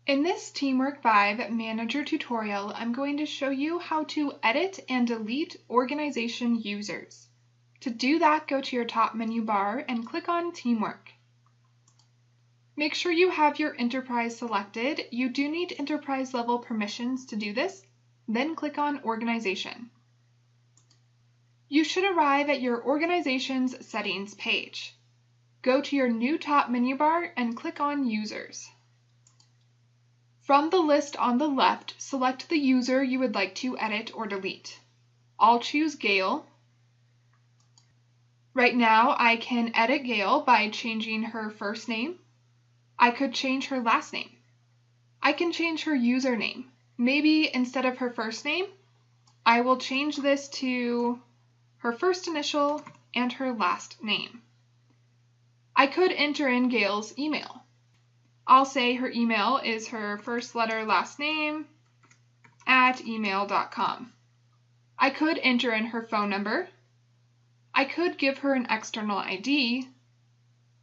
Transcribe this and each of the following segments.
In this TeamWork 5 Manager tutorial, I'm going to show you how to edit and delete organization users. To do that, go to your top menu bar and click on TeamWork. Make sure you have your enterprise selected. You do need enterprise level permissions to do this. Then click on Organization. You should arrive at your organization's settings page. Go to your new top menu bar and click on Users. From the list on the left, select the user you would like to edit or delete. I'll choose Gail. Right now, I can edit Gail by changing her first name. I could change her last name. I can change her username. Maybe instead of her first name, I will change this to her first initial and her last name. I could enter in Gail's email. I'll say her email is her first letter last name @email.com. I could enter in her phone number. I could give her an external ID.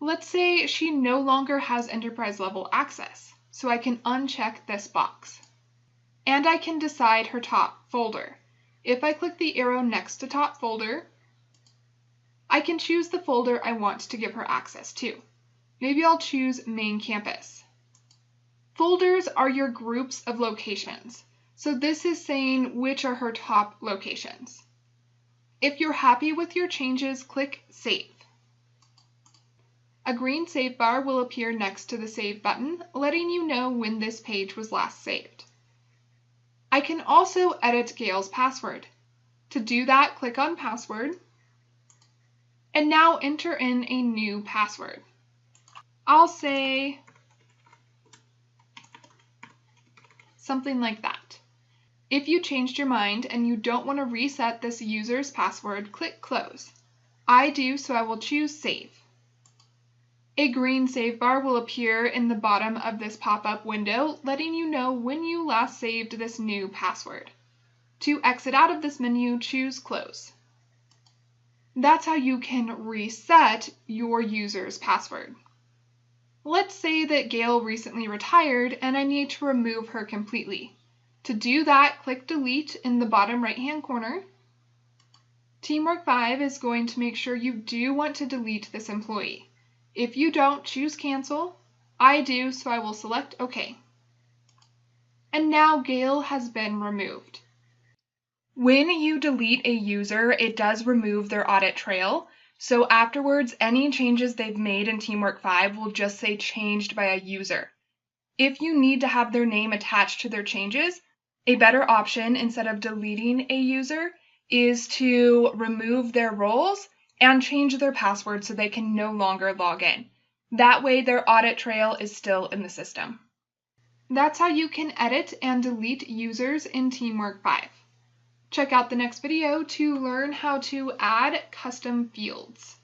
Let's say she no longer has enterprise level access, so I can uncheck this box. And I can decide her top folder. If I click the arrow next to top folder, I can choose the folder I want to give her access to. Maybe I'll choose Main Campus. Folders are your groups of locations, so this is saying which are her top locations. If you're happy with your changes, click Save. A green save bar will appear next to the Save button, letting you know when this page was last saved. I can also edit Gail's password. To do that, click on Password, and now enter in a new password. I'll say something like that. If you changed your mind and you don't want to reset this user's password, click Close. I do, so I will choose Save. A green save bar will appear in the bottom of this pop-up window, letting you know when you last saved this new password. To exit out of this menu, choose Close. That's how you can reset your user's password. Let's say that Gail recently retired and I need to remove her completely. To do that, click Delete in the bottom right-hand corner. TeamWork 5 is going to make sure you do want to delete this employee. If you don't, choose Cancel. I do, so I will select OK. And now Gail has been removed. When you delete a user, it does remove their audit trail. So afterwards, any changes they've made in TeamWork 5 will just say changed by a user. If you need to have their name attached to their changes, a better option instead of deleting a user is to remove their roles and change their password so they can no longer log in. That way their audit trail is still in the system. That's how you can edit and delete users in TeamWork 5. Check out the next video to learn how to add custom fields.